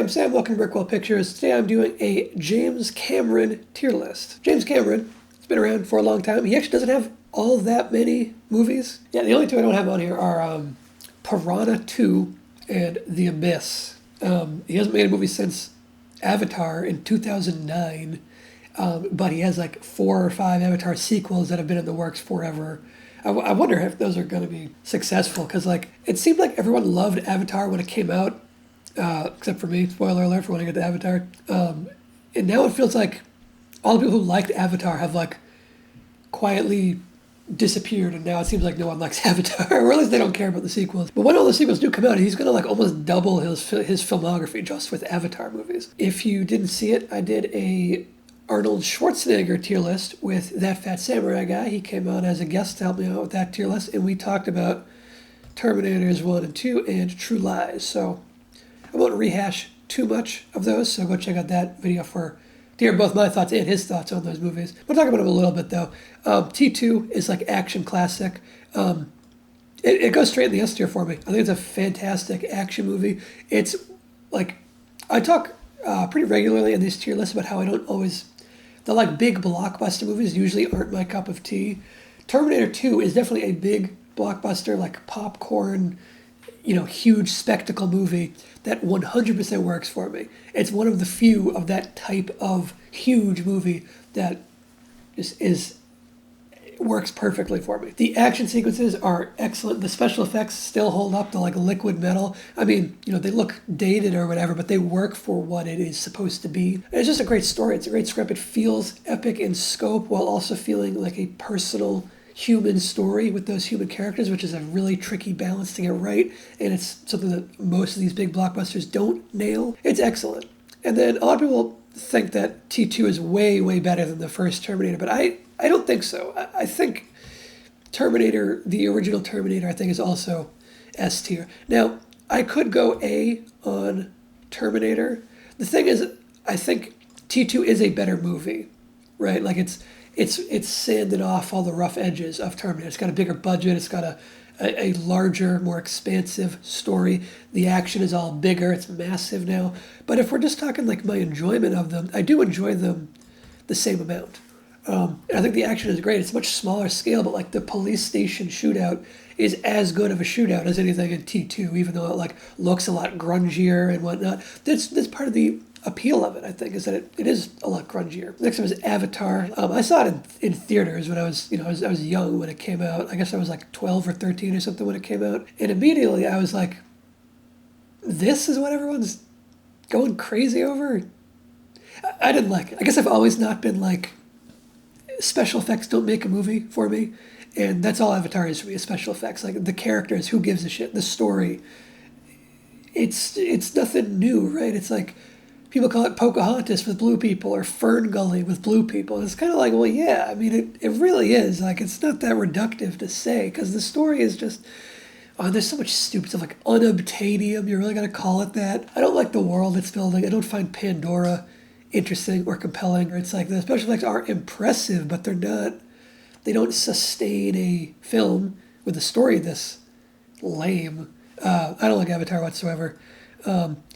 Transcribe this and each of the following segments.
I'm Sam, welcome to Brickwall Pictures. Today I'm doing a James Cameron tier list. James Cameron has been around for a long time. He actually doesn't have all that many movies. Yeah, the only two I don't have on here are Piranha 2 and The Abyss. He hasn't made a movie since Avatar in 2009, but he has like 4 or 5 Avatar sequels that have been in the works forever. I wonder if those are going to be successful, because like it seemed like everyone loved Avatar when it came out, except for me. Spoiler alert for when I get to Avatar. And now it feels like all the people who liked Avatar have like quietly disappeared, and now it seems like no one likes Avatar, or at least they don't care about the sequels. But when all the sequels do come out, he's gonna like almost double his filmography just with Avatar movies. If you didn't see it, I did a Arnold Schwarzenegger tier list with That Fat Samurai Guy. He came on as a guest to help me out with that tier list, and we talked about Terminators 1 and 2 and True Lies. So I won't rehash too much of those, so go check out that video to hear both my thoughts and his thoughts on those movies. We'll talk about them a little bit, though. T2 is like action classic. It goes straight in the S tier for me. I think it's a fantastic action movie. It's like, I talk pretty regularly in these tier lists about how I don't always, the like big blockbuster movies usually aren't my cup of tea. Terminator 2 is definitely a big blockbuster, like popcorn, huge spectacle movie that 100% works for me. It's one of the few of that type of huge movie that just works perfectly for me. The action sequences are excellent. The special effects still hold up. The like liquid metal. I mean, they look dated or whatever, but they work for what it is supposed to be. And it's just a great story. It's a great script. It feels epic in scope while also feeling like a personal human story with those human characters, which is a really tricky balance to get right, and it's something that most of these big blockbusters don't nail. It's excellent. And then a lot of people think that T2 is way, way better than the first Terminator, but I don't think so. I think Terminator, the original Terminator, I think is also S tier. Now, I could go A on Terminator. The thing is, I think T2 is a better movie, right? Like it's sanded off all the rough edges of Terminator. It's got a bigger budget. It's got a larger, more expansive story. The action is all bigger. It's massive now. But if we're just talking like my enjoyment of them, I do enjoy them the same amount. And I think the action is great. It's a much smaller scale, but like the police station shootout is as good of a shootout as anything in T2, even though it like looks a lot grungier and whatnot. That's part of the appeal of it, I think, is that it is a lot grungier. Next up is Avatar. I saw it in theaters when I was young when it came out. I guess I was like 12 or 13 or something when it came out. And immediately I was like, this is what everyone's going crazy over? I didn't like it. I guess I've always not been like, special effects don't make a movie for me. And that's all Avatar is for me, is special effects. Like the characters, who gives a shit? The story. It's nothing new, right? It's like, people call it Pocahontas with blue people or Fern Gully with blue people. And it's kind of like, well, yeah, I mean, it really is. Like, it's not that reductive to say, because the story is just, there's so much stupid stuff, like unobtainium. You're really going to call it that? I don't like the world it's building. I don't find Pandora interesting or compelling. Or it's like the special effects are impressive, but they don't sustain a film with a story this lame. I don't like Avatar whatsoever.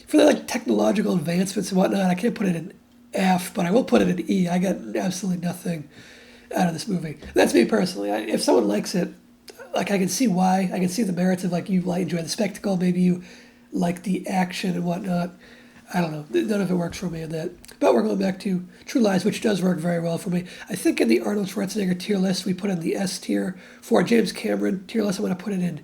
For the like technological advancements and whatnot, I can't put it in F, but I will put it in E. I got absolutely nothing out of this movie. That's me personally. If someone likes it, like I can see why. I can see the merits of like you like enjoy the spectacle, maybe you like the action and whatnot. I don't know. None of it works for me in that. But we're going back to True Lies, which does work very well for me. I think in the Arnold Schwarzenegger tier list, we put in the S tier. For James Cameron tier list, I'm going to put it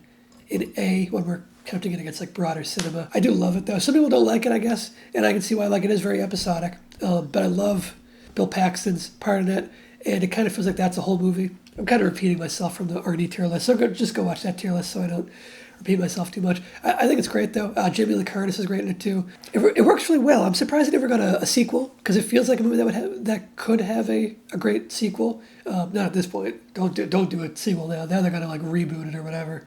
in A when we're counting it against like broader cinema. I do love it though. Some people don't like it, I guess, and I can see why. Like, it is very episodic, but I love Bill Paxton's part in it, and it kind of feels like that's a whole movie. I'm kind of repeating myself from the Arnie tier list, so just go watch that tier list so I don't repeat myself too much. I think it's great though. Jamie Lee Curtis is great in it too. It works really well. I'm surprised it never got a sequel, because it feels like a movie that could have a great sequel. Not at this point. Don't do a sequel now. Now they're gonna like reboot it or whatever.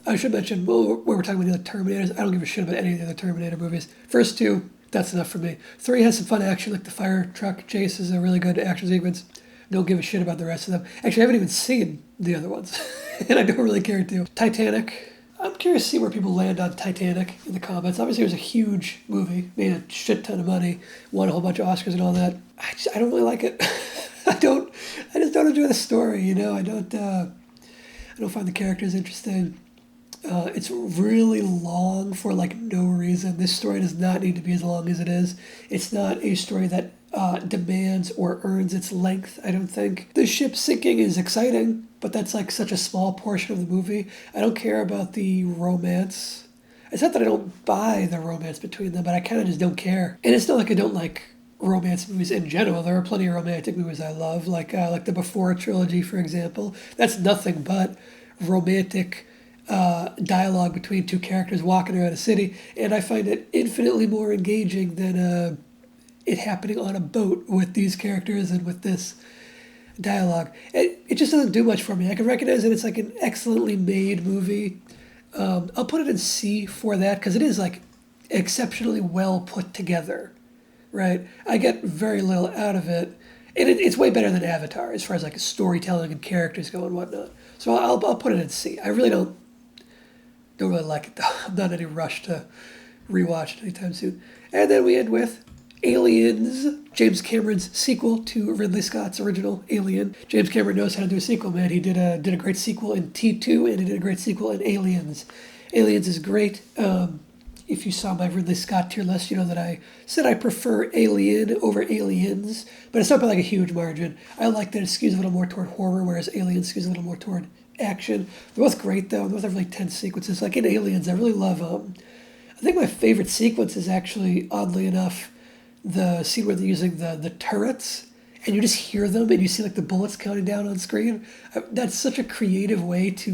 I should mention, well, when we're talking about the other Terminators, I don't give a shit about any of the other Terminator movies. First two, that's enough for me. 3 has some fun action, like the fire truck chase is a really good action sequence. Don't give a shit about the rest of them. Actually, I haven't even seen the other ones, and I don't really care to. Titanic. I'm curious to see where people land on Titanic in the comments. Obviously, it was a huge movie, made a shit ton of money, won a whole bunch of Oscars and all that. I don't really like it. I just don't enjoy the story. You know, I don't find the characters interesting. It's really long for like no reason. This story does not need to be as long as it is. It's not a story that demands or earns its length, I don't think. The ship sinking is exciting, but that's like such a small portion of the movie. I don't care about the romance. It's not that I don't buy the romance between them, but I kind of just don't care. And it's not like I don't like romance movies in general. There are plenty of romantic movies I love, like the Before trilogy, for example. That's nothing but romantic dialogue between two characters walking around a city, and I find it infinitely more engaging than it happening on a boat with these characters and with this dialogue. It just doesn't do much for me. I can recognize that it's like an excellently made movie. I'll put it in C for that because it is like exceptionally well put together, right? I get very little out of it, and it's way better than Avatar as far as like storytelling and characters go and whatnot. So I'll put it in C. I really don't really like it though. I'm not in any rush to rewatch it anytime soon. And then we end with Aliens, James Cameron's sequel to Ridley Scott's original Alien. James Cameron knows how to do a sequel, man. He did a great sequel in T2, and he did a great sequel in Aliens. Aliens is great. If you saw my Ridley Scott tier list, you know that I said I prefer Alien over Aliens, but it's not by like a huge margin. I like that it skews a little more toward horror, whereas Aliens skews a little more toward action. They're both great, though. They both have really tense sequences. Like in Aliens, I really love, I think my favorite sequence is actually, oddly enough, the scene where they're using the turrets, and you just hear them, and you see like the bullets counting down on screen. That's such a creative way to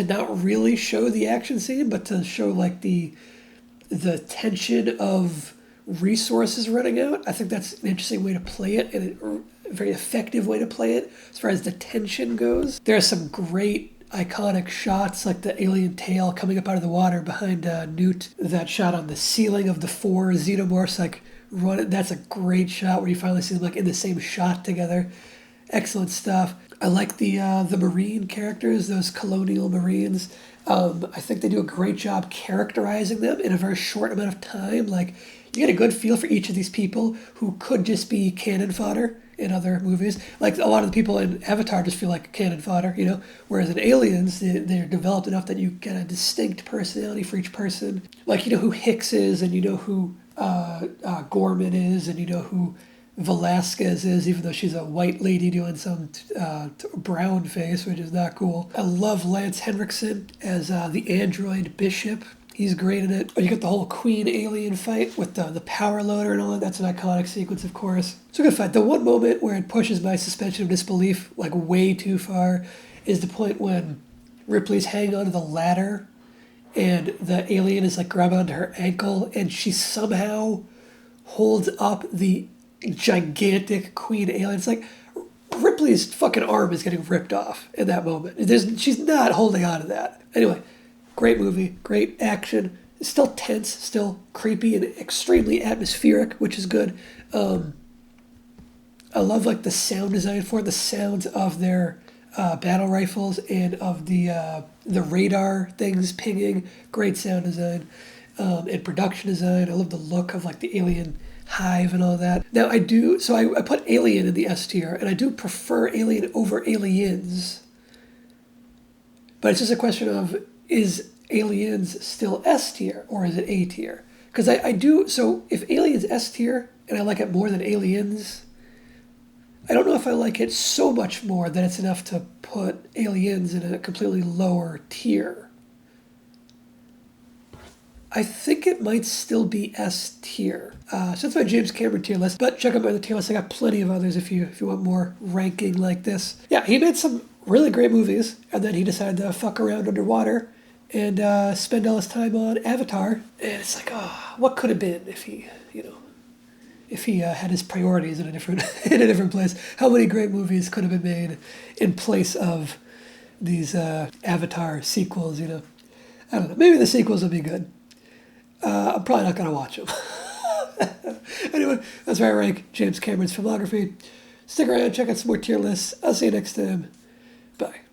not really show the action scene, but to show like the tension of resources running out. I think that's an interesting way to play it, and a very effective way to play it as far as the tension goes. There are some great iconic shots, like the alien tail coming up out of the water behind Newt. That shot on the ceiling of the four xenomorphs, like running. That's a great shot where you finally see them like in the same shot together. Excellent stuff. I like the Marine characters, those colonial Marines. I think they do a great job characterizing them in a very short amount of time. Like, you get a good feel for each of these people who could just be cannon fodder in other movies. Like, a lot of the people in Avatar just feel like cannon fodder, you know? Whereas in Aliens, they're developed enough that you get a distinct personality for each person. Like, you know who Hicks is, and you know who Gorman is, and you know who Velasquez is, even though she's a white lady doing some brown face, which is not cool. I love Lance Henriksen as the android Bishop. He's great in it. You get the whole Queen alien fight with the power loader and all that. That's an iconic sequence, of course. It's a good fight. The one moment where it pushes my suspension of disbelief like way too far is the point when Ripley's hanging onto the ladder and the alien is like grabbing onto her ankle, and she somehow holds up the gigantic Queen alien. It's like Ripley's fucking arm is getting ripped off in that moment. She's not holding on to that. Anyway, great movie, great action. It's still tense, still creepy, and extremely atmospheric, which is good. I love like the sound design for it, the sounds of their battle rifles and of the radar things pinging. Great sound design and production design. I love the look of like the alien hive and all that. Now I put Alien in the S tier, and I do prefer Alien over Aliens. But it's just a question of, is Aliens still S tier or is it A tier? Because I do, so if Aliens S tier and I like it more than Aliens, I don't know if I like it so much more that it's enough to put Aliens in a completely lower tier. I think it might still be S tier. So that's my James Cameron tier list. But check out my other tier list. I got plenty of others if you want more ranking like this. Yeah, he made some really great movies, and then he decided to fuck around underwater and spend all his time on Avatar. And it's like, what could have been if he had his priorities in a different place? How many great movies could have been made in place of these Avatar sequels? I don't know. Maybe the sequels will be good. I'm probably not going to watch them. Anyway, that's where I rank James Cameron's filmography. Stick around, check out some more tier lists. I'll see you next time. Bye.